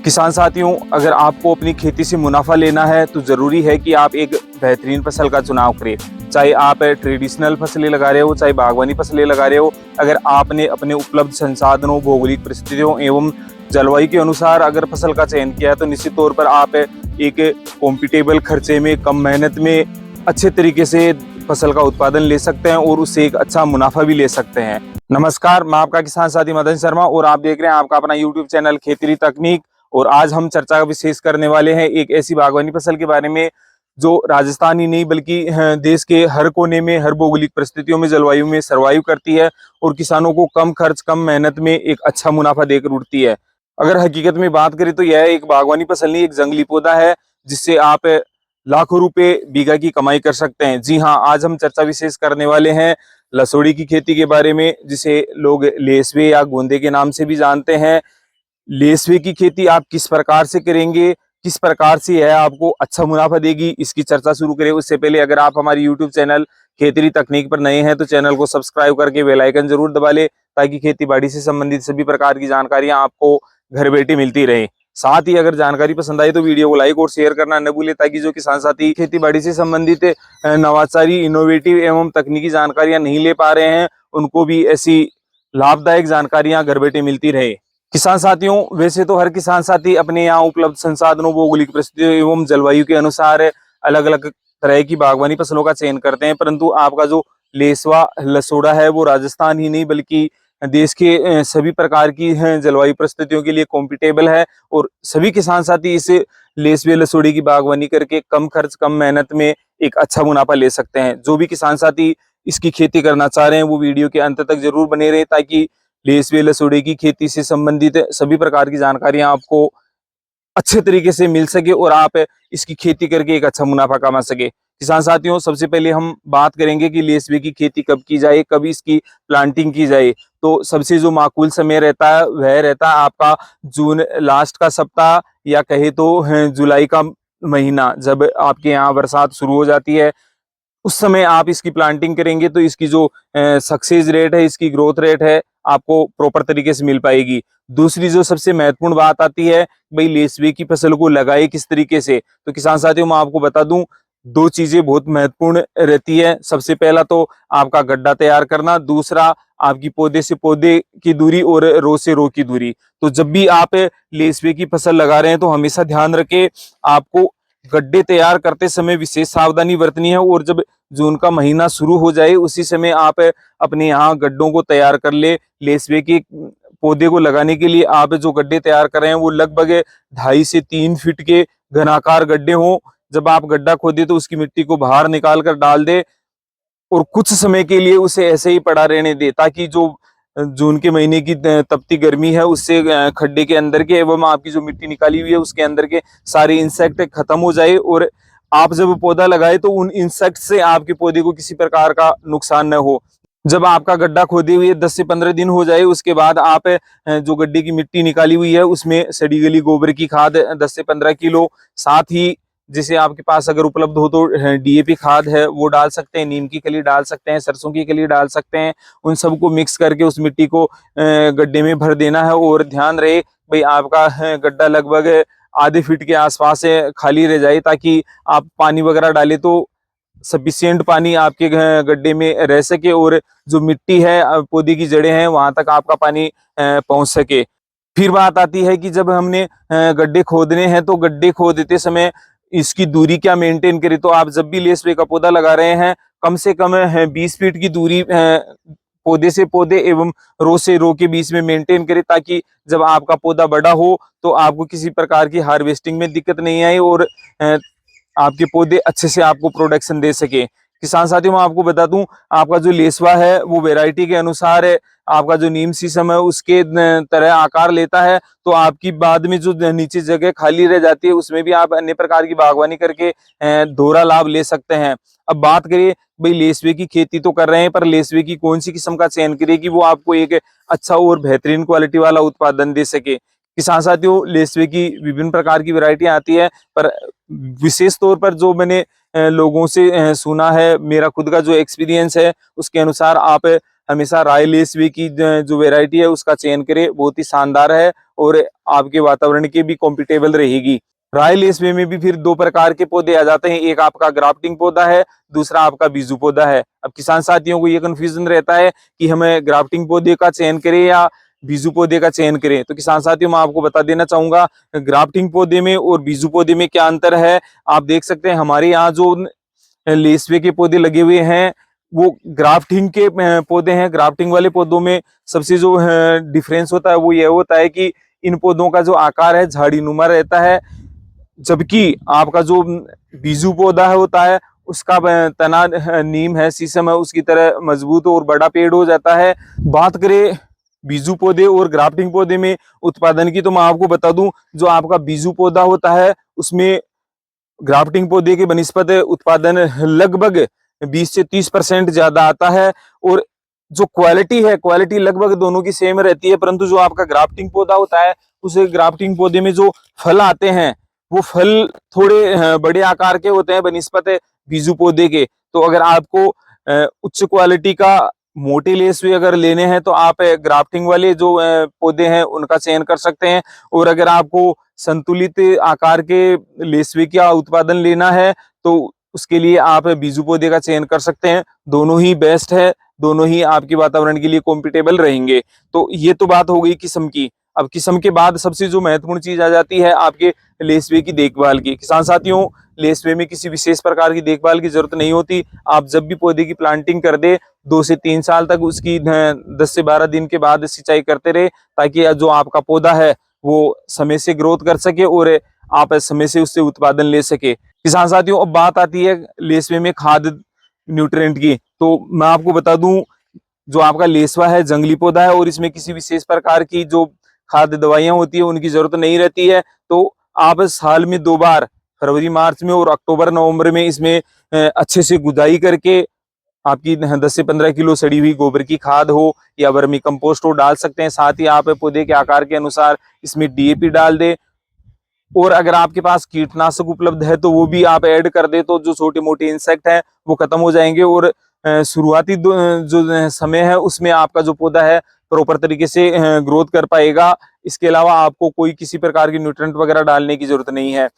किसान साथियों, अगर आपको अपनी खेती से मुनाफा लेना है तो ज़रूरी है कि आप एक बेहतरीन फसल का चुनाव करें। चाहे आप ट्रेडिशनल फसलें लगा रहे हो, चाहे बागवानी फसलें लगा रहे हो, अगर आपने अपने उपलब्ध संसाधनों, भौगोलिक परिस्थितियों एवं जलवायु के अनुसार अगर फसल का चयन किया है तो निश्चित तौर पर आप एक कॉम्पिटेबल खर्चे में, कम मेहनत में अच्छे तरीके से फसल का उत्पादन ले सकते हैं और उससे एक अच्छा मुनाफा भी ले सकते हैं। नमस्कार, मैं आपका किसान साथी मदन शर्मा और आप देख रहे हैं आपका अपना यूट्यूब चैनल खेती तकनीक। और आज हम चर्चा विशेष करने वाले हैं एक ऐसी बागवानी फसल के बारे में जो राजस्थान ही नहीं बल्कि देश के हर कोने में, हर भौगोलिक परिस्थितियों में, जलवायु में सर्वाइव करती है और किसानों को कम खर्च, कम मेहनत में एक अच्छा मुनाफा देकर उठती है। अगर हकीकत में बात करें तो यह एक बागवानी फसल नहीं, एक जंगली पौधा है जिससे आप लाखों रुपए बीघा की कमाई कर सकते हैं। जी हाँ, आज हम चर्चा विशेष करने वाले हैं लसोड़ी की खेती के बारे में, जिसे लोग लेसवे या गोंदे के नाम से भी जानते हैं। लेसवे की खेती आप किस प्रकार से करेंगे, किस प्रकार से यह आपको अच्छा मुनाफा देगी, इसकी चर्चा शुरू करें उससे पहले अगर आप हमारी यूट्यूब चैनल खेती तकनीक पर नए हैं तो चैनल को सब्सक्राइब करके बेल आइकन जरूर दबा ले, ताकि खेती बाड़ी से संबंधित सभी प्रकार की जानकारियां आपको घर बैठे मिलती रहे। साथ ही अगर जानकारी पसंद आई तो वीडियो को लाइक और शेयर करना न भूले, ताकि जो किसान साथी खेती बाड़ी से संबंधित नवाचारी, इनोवेटिव एवं तकनीकी जानकारियां नहीं ले पा रहे हैं उनको भी ऐसी लाभदायक जानकारियां घर बैठे मिलती रहे। किसान साथियों, वैसे तो हर किसान साथी अपने यहाँ उपलब्ध संसाधनों, भौगोलिक परिस्थितियों एवं जलवायु के अनुसार अलग अलग तरह की बागवानी फसलों का चयन करते हैं, परंतु आपका जो लेसवा लसोड़ा है वो राजस्थान ही नहीं बल्कि देश के सभी प्रकार की जलवायु परिस्थितियों के लिए कॉम्पिटेबल है। और सभी किसान साथी इस लेसवे लसोड़ी की बागवानी करके कम खर्च, कम मेहनत में एक अच्छा मुनाफा ले सकते हैं। जो भी किसान साथी इसकी खेती करना चाह रहे हैं वो वीडियो के अंत तक जरूर बने रहे, ताकि लेसवे लसोड़ी की खेती से संबंधित सभी प्रकार की जानकारियां आपको अच्छे तरीके से मिल सके और आप इसकी खेती करके एक अच्छा मुनाफा कमा सके। किसान साथियों, सबसे पहले हम बात करेंगे कि लेसवे की खेती कब की जाए, कब इसकी प्लांटिंग की जाए। तो सबसे जो माकूल समय रहता है वह रहता है आपका जून लास्ट का सप्ताह, या कहे तो जुलाई का महीना। जब आपके यहाँ बरसात शुरू हो जाती है उस समय आप इसकी प्लांटिंग करेंगे तो इसकी जो सक्सेस रेट है, इसकी ग्रोथ रेट है, आपको प्रॉपर तरीके से मिल पाएगी। दूसरी जो सबसे महत्वपूर्ण बात आती है, भाई लेसवे की फसल को लगाए किस तरीके से। तो किसान साथियों, मैं आपको बता दूं, दो चीजें बहुत महत्वपूर्ण रहती है। सबसे पहला तो आपका गड्ढा तैयार करना, दूसरा आपकी पौधे से पौधे की दूरी और रो से रो की दूरी। तो जब भी आप लेसवे की फसल लगा रहे हैं तो हमेशा ध्यान रखें, आपको गड्ढे तैयार करते समय विशेष सावधानी बरतनी है। और जब जून का महीना शुरू हो जाए उसी समय आप अपने यहाँ गड्ढों को तैयार कर ले। लेसवे के पौधे को लगाने के लिए आप जो गड्ढे तैयार कर रहे हैं वो लगभग 2.5 से 3 फीट के घनाकार गड्ढे हों। जब आप गड्ढा खोदे तो उसकी मिट्टी को बाहर निकाल कर डाल दे और कुछ समय के लिए उसे ऐसे ही पड़ा रहने दे, ताकि जो जून के महीने की तपती गर्मी है उससे खड्डे के अंदर के एवं आपकी जो मिट्टी निकाली हुई है उसके अंदर के सारे इंसेक्ट खत्म हो जाए और आप जब पौधा लगाए तो उन इंसेक्ट से आपके पौधे को किसी प्रकार का नुकसान न हो। जब आपका गड्ढा खोदे हुए 10 से 15 दिन हो जाए उसके बाद आप जो गड्ढे की मिट्टी निकाली हुई है उसमें सड़ी गली गोबर की खाद 10 से 15 किलो, साथ ही जैसे आपके पास अगर उपलब्ध हो तो डीएपी खाद है वो डाल सकते हैं, नीम की खली डाल सकते हैं, सरसों की खली डाल सकते हैं। उन सबको मिक्स करके उस मिट्टी को गड्ढे में भर देना है। और ध्यान रहे भाई आपका गड्ढा लगभग आधे फीट के आसपास खाली रह जाए, ताकि आप पानी वगैरह डाले तो सफिशियंट पानी आपके गड्ढे में रह सके और जो मिट्टी है, पौधे की जड़ें हैं, वहां तक आपका पानी पहुंच सके। फिर बात आती है कि जब हमने गड्ढे खोदने हैं तो गड्ढे खोदते समय इसकी दूरी क्या मेंटेन करें। तो आप जब भी लेसवे का पौधा लगा रहे हैं कम से कम 20 फीट की दूरी पौधे से पौधे एवं रो से रो के बीच में मेंटेन करें, ताकि जब आपका पौधा बड़ा हो तो आपको किसी प्रकार की हार्वेस्टिंग में दिक्कत नहीं आए और आपके पौधे अच्छे से आपको प्रोडक्शन दे सके। किसान साथियों, मैं आपको बता दूं, आपका जो लेसवा है वो वैरायटी के अनुसार है, आपका जो नीम शीशम है उसके तरह आकार लेता है। तो आपकी बाद में जो नीचे जगह खाली रह जाती है उसमें भी आप अन्य प्रकार की बागवानी करके दोहरा लाभ ले सकते हैं। अब बात करिए भाई लेसवे की खेती तो कर रहे हैं, पर लेसवे की कौन सी किस्म का चयन करिए कि वो आपको एक अच्छा और बेहतरीन क्वालिटी वाला उत्पादन दे सके। किसान साथियों, लेसवे की विभिन्न प्रकार की वैरायटियां आती है, पर विशेष तौर पर जो मैंने लोगों से सुना है, मेरा खुद का जो एक्सपीरियंस है उसके अनुसार आप हमेशा राय लेसवे की जो वैरायटी है उसका चयन करें, बहुत ही शानदार है और आपके वातावरण के भी कॉम्पिटेबल रहेगी। राय लेसवे में भी फिर दो प्रकार के पौधे आ जाते हैं, एक आपका ग्राफ्टिंग पौधा है, दूसरा आपका बीजू पौधा है। अब किसान साथियों को ये कंफ्यूजन रहता है कि हमें ग्राफ्टिंग पौधे का चयन करें या बीजू पौधे का चयन करें। तो किसान साथियों मैं आपको बता देना चाहूंगा ग्राफ्टिंग पौधे में और बीजू पौधे में क्या अंतर है। आप देख सकते हैं हमारे यहाँ जो लेसवे के पौधे लगे हुए हैं वो ग्राफ्टिंग के पौधे हैं। ग्राफ्टिंग वाले पौधों में सबसे जो डिफरेंस होता है वो ये होता है कि इन पौधों का जो आकार है झाड़ी नुमा रहता है, जबकि आपका जो बीजू पौधा होता है उसका तना नीम है, शीशम है, उसकी तरह मजबूत और बड़ा पेड़ हो जाता है। बात करें बीजू पौधे और ग्राफ्टिंग पौधे में उत्पादन की, तो मैं आपको बता दूं जो आपका बीजू पौधा होता है उसमें ग्राफ्टिंग पौधे के बनस्पत उत्पादन लगभग 20 से 30% ज्यादा आता है, और जो क्वालिटी है क्वालिटी लगभग दोनों की सेम रहती है। परंतु जो आपका ग्राफ्टिंग पौधा होता है उस ग्राफ्टिंग पौधे में जो फल आते हैं वो फल थोड़े बड़े आकार के होते हैं बनस्पत बीजू पौधे के। तो अगर आपको उच्च क्वालिटी का मोटे लेसवे अगर लेने हैं तो आप ग्राफ्टिंग वाले जो पौधे हैं उनका चयन कर सकते हैं, और अगर आपको संतुलित आकार के लेसवे का उत्पादन लेना है तो उसके लिए आप बीजू पौधे का चयन कर सकते हैं। दोनों ही बेस्ट है, दोनों ही आपके वातावरण के लिए कॉम्पिटेबल रहेंगे। तो ये तो बात हो गई किस्म की। अब किस्म के बाद सबसे जो महत्वपूर्ण चीज आ जाती है आपके लेसवे की देखभाल की। किसान साथियों लेसवे में किसी विशेष प्रकार की देखभाल की जरूरत नहीं होती। आप जब भी पौधे की प्लांटिंग कर दे 2 से 3 साल तक उसकी 10 से 12 दिन के बाद सिंचाई करते रहे, ताकि जो आपका पौधा है वो समय से ग्रोथ कर सके और आप समय से उससे उत्पादन ले सके। किसान साथियों अब बात आती है लेसवे में खाद न्यूट्रिएंट की। तो मैं आपको बता दूं जो आपका लेसवा है जंगली पौधा है और इसमें किसी विशेष प्रकार की जो खाद दवाइयां होती है उनकी जरूरत नहीं रहती है। तो आप साल में 2 बार फरवरी मार्च में और अक्टूबर नवंबर में इसमें अच्छे से गुदाई करके आपकी 10 से 15 किलो सड़ी हुई गोबर की खाद हो या वर्मी कंपोस्ट हो डाल सकते हैं। साथ ही आप पौधे के आकार के अनुसार इसमें डीएपी डाल दे, और अगर आपके पास कीटनाशक उपलब्ध है तो वो भी आप ऐड कर दे, तो जो छोटे मोटे इंसेक्ट हैं वो खत्म हो जाएंगे और शुरुआती जो समय है उसमें आपका जो पौधा है प्रॉपर तरीके से ग्रोथ कर पाएगा। इसके अलावा आपको कोई किसी प्रकार की न्यूट्रिएंट वगैरह डालने की जरूरत नहीं है।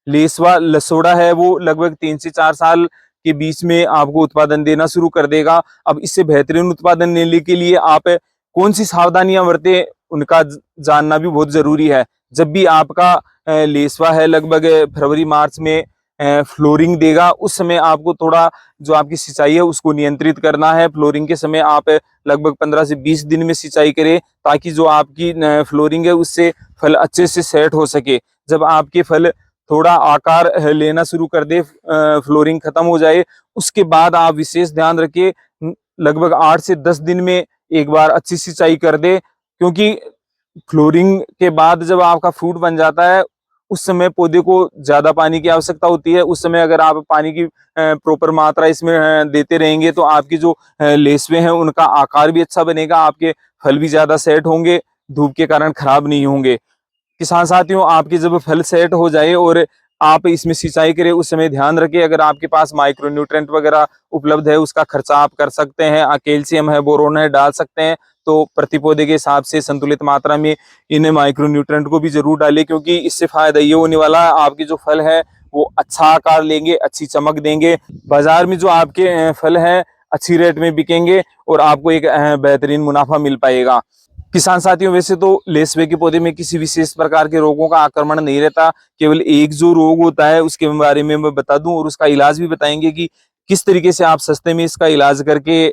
लेसवा लसोड़ा है वो लगभग 3 से 4 साल के बीच में आपको उत्पादन देना शुरू कर देगा। अब इससे बेहतरीन उत्पादन लेने के लिए आप कौन सी सावधानियां बरतें उनका जानना भी बहुत जरूरी है। जब भी आपका लेसवा है लगभग फरवरी मार्च में फ्लोरिंग देगा उस समय आपको थोड़ा जो आपकी सिंचाई है उसको नियंत्रित करना है। फ्लोरिंग के समय आप लगभग 15 से 20 दिन में सिंचाई करें, ताकि जो आपकी फ्लोरिंग है उससे फल अच्छे से सेट हो सके। जब आपके फल थोड़ा आकार लेना शुरू कर दे, फ्लोरिंग खत्म हो जाए, उसके बाद आप विशेष ध्यान रखिए लगभग 8 से 10 दिन में एक बार अच्छी सिंचाई कर दे, क्योंकि फ्लोरिंग के बाद जब आपका फ्रूट बन जाता है उस समय पौधे को ज्यादा पानी की आवश्यकता होती है। उस समय अगर आप पानी की प्रॉपर मात्रा इसमें देते रहेंगे तो आपकी जो लेसवे हैं उनका आकार भी अच्छा बनेगा, आपके फल भी ज्यादा सेट होंगे, धूप के कारण खराब नहीं होंगे। किसान साथियों आपके जब फल सेट हो जाए और आप इसमें सिंचाई करें उस समय ध्यान रखें अगर आपके पास माइक्रो न्यूट्रिएंट वगैरह उपलब्ध है उसका खर्चा आप कर सकते हैं। कैल्शियम है, बोरोन है, डाल सकते हैं। तो प्रति पौधे के हिसाब से संतुलित मात्रा में इन माइक्रो न्यूट्रिएंट को भी जरूर डालें, क्योंकि इससे फायदा ये होने वाला है आपके जो फल है वो अच्छा आकार लेंगे, अच्छी चमक देंगे, बाजार में जो आपके फल है अच्छी रेट में बिकेंगे और आपको एक बेहतरीन मुनाफा मिल पाएगा। किसान साथियों वैसे तो लेसवे के पौधे में किसी विशेष प्रकार के रोगों का आक्रमण नहीं रहता, केवल एक जो रोग होता है उसके बारे में मैं बता दूं और उसका इलाज भी बताएंगे कि किस तरीके से आप सस्ते में इसका इलाज करके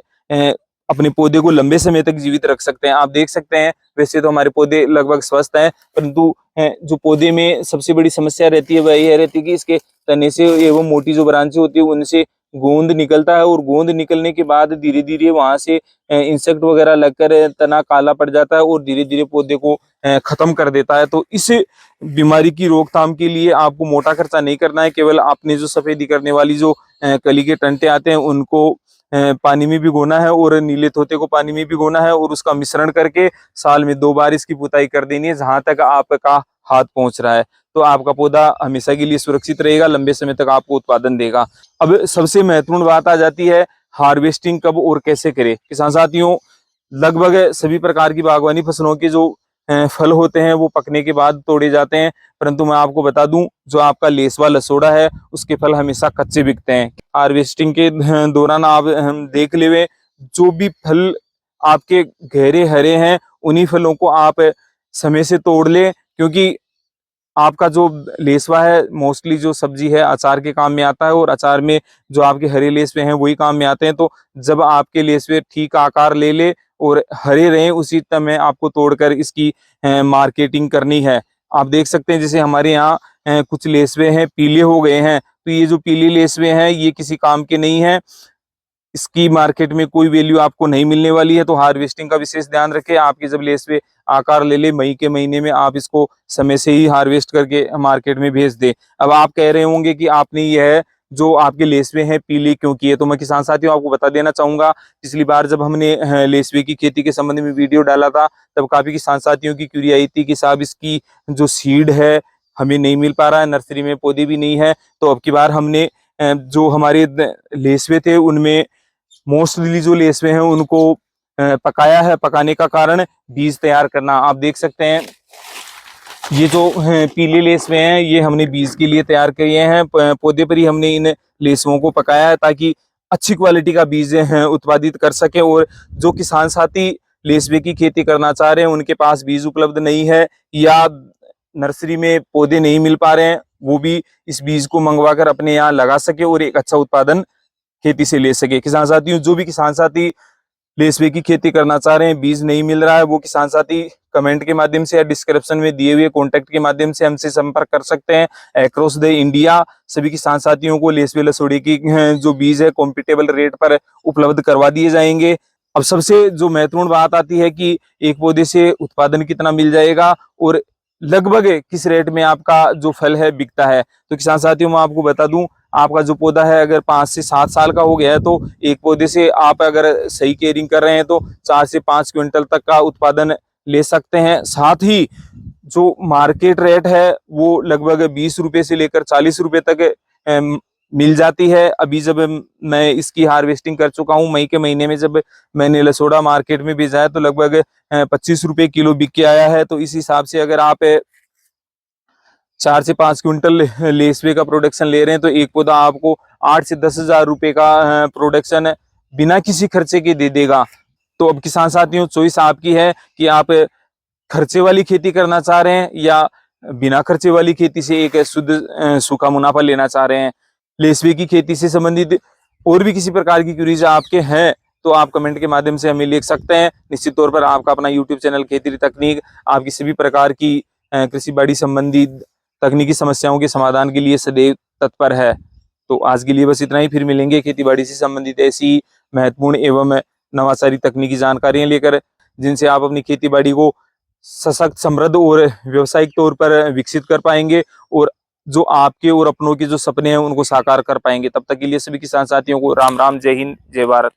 अपने पौधे को लंबे समय तक जीवित रख सकते हैं। आप देख सकते हैं वैसे तो हमारे पौधे लगभग स्वस्थ हैं, परंतु जो पौधे में सबसे बड़ी समस्या रहती है वह यह रहती है कि इसके तने से एवं मोटी जो ब्रांचें होती है उनसे गोंद निकलता है और गोंद निकलने के बाद धीरे धीरे वहां से इंसेक्ट वगैरह लगकर तना काला पड़ जाता है और धीरे धीरे पौधे को खत्म कर देता है। तो इस बीमारी की रोकथाम के लिए आपको मोटा खर्चा नहीं करना है, केवल आपने जो सफेदी करने वाली जो कली के टंटे आते हैं उनको पानी में भिगोना है और नीले तोते को पानी में भिगोना है और उसका मिश्रण करके साल में 2 बार इसकी पुताई कर देनी है जहां तक आपका हाथ पहुंच रहा है। तो आपका पौधा हमेशा के लिए सुरक्षित रहेगा, लंबे समय तक आपको उत्पादन देगा। अब सबसे महत्वपूर्ण बात आ जाती है हार्वेस्टिंग कब और कैसे करें। किसान साथियों लगभग सभी प्रकार की बागवानी फसलों के जो फल होते हैं वो पकने के बाद तोड़े जाते हैं, परंतु मैं आपको बता दूं जो आपका लेसवा लसोड़ा है उसके फल हमेशा कच्चे बिकते हैं। हार्वेस्टिंग के दौरान आप हम देख ले, जो भी फल आपके गहरे हरे हैं उन्हीं फलों को आप समय से तोड़ ले, क्योंकि आपका जो लेसवा है मोस्टली जो सब्जी है अचार के काम में आता है, और अचार में जो आपके हरे लेसवे हैं वही काम में आते हैं। तो जब आपके लेसवे ठीक आकार ले ले और हरे रहें उसी समय आपको तोड़कर इसकी मार्केटिंग करनी है। आप देख सकते हैं जैसे हमारे यहाँ कुछ लेसवे हैं पीले हो गए हैं, तो ये जो पीले लेसवे हैं ये किसी काम के नहीं है, इसकी मार्केट में कोई वैल्यू आपको नहीं मिलने वाली है। तो हार्वेस्टिंग का विशेष ध्यान रखें। आपके जब लेसवे आकार ले ले मई के महीने में आप इसको समय से ही हार्वेस्ट करके मार्केट में भेज दे। अब आप कह रहे होंगे कि आपने यह जो आपके लेसवे हैं पीले क्यों किए, तो मैं किसान साथियों आपको बता देना चाहूंगा, पिछली बार जब हमने लेसवे की खेती के संबंध में वीडियो डाला था तब काफी किसान साथियों की क्यूरी आई थी कि साहब इसकी जो सीड है हमें नहीं मिल पा रहा है, नर्सरी में पौधे भी नहीं है। तो अब की बार हमने जो हमारे लेसवे थे उनमें मोस्टली जो लेसवे हैं उनको पकाया है। पकाने का कारण बीज तैयार करना। आप देख सकते हैं ये जो पीले लेसवे हैं ये हमने बीज के लिए तैयार किए हैं। पौधे पर ही हमने इन लेसवों को पकाया है ताकि अच्छी क्वालिटी का बीज उत्पादित कर सके। और जो किसान साथी लेसवे की खेती करना चाह रहे हैं उनके पास बीज उपलब्ध नहीं है या नर्सरी में पौधे नहीं मिल पा रहे हैं, वो भी इस बीज को मंगवा कर अपने यहाँ लगा सके और एक अच्छा उत्पादन खेती से ले सके। किसान साथियों जो भी किसान साथी लेसवे की खेती करना चाह रहे हैं बीज नहीं मिल रहा है वो किसान साथी कमेंट के माध्यम से या डिस्क्रिप्शन में दिए हुए कॉन्टेक्ट के माध्यम से हमसे संपर्क कर सकते हैं। अक्रॉस द इंडिया सभी किसान साथियों को लेसवे लसोड़ी की जो बीज है कॉम्पिटेबल रेट पर उपलब्ध करवा दिए जाएंगे। अब सबसे जो महत्वपूर्ण बात आती है कि एक पौधे से उत्पादन कितना मिल जाएगा और लगभग किस रेट में आपका जो फल है बिकता है। तो किसान साथियों मैं आपको बता दूं, आपका जो पौधा है अगर 5 से 7 साल का हो गया है तो एक पौधे से आप अगर सही केयरिंग कर रहे हैं तो 4 से 5 क्विंटल तक का उत्पादन ले सकते हैं। साथ ही जो मार्केट रेट है वो लगभग 20 रुपए से लेकर 40 रुपए तक मिल जाती है। अभी जब मैं इसकी हार्वेस्टिंग कर चुका हूं मई के महीने में, जब मैंने लसोड़ा मार्केट में भेजा है तो लगभग 25 रुपए किलो बिक के आया है। तो इस हिसाब से अगर आप 4 से 5 क्विंटल लेसवे का प्रोडक्शन ले रहे हैं तो एक पौधा आपको 8 से 10 हजार रुपए का प्रोडक्शन बिना किसी खर्चे के दे देगा। तो अब किसान साथियों चॉइस आपकी है कि आप खर्चे वाली खेती करना चाह रहे हैं या बिना खर्चे वाली खेती से एक शुद्ध सूखा मुनाफा लेना चाह रहे हैं। लेसवे की खेती से संबंधित और भी किसी प्रकार की क्वेरीज आपके हैं तो आप कमेंट के माध्यम से हमें लिख सकते हैं। निश्चित तौर पर आपका अपना यूट्यूब चैनल खेती तकनीक आपकी सभी प्रकार की कृषि बाड़ी संबंधी तकनीकी समस्याओं के समाधान के लिए सदैव तत्पर है। तो आज के लिए बस इतना ही, फिर मिलेंगे खेती बाड़ी से संबंधित ऐसी महत्वपूर्ण एवं नवाचारी तकनीकी जानकारियां लेकर जिनसे आप अपनी खेती बाड़ी को सशक्त, समृद्ध और व्यवसायिक तौर पर विकसित कर पाएंगे और जो आपके और अपनों के जो सपने हैं उनको साकार कर पाएंगे। तब तक के लिए सभी किसान साथियों को राम राम, जय हिंद, जय भारत।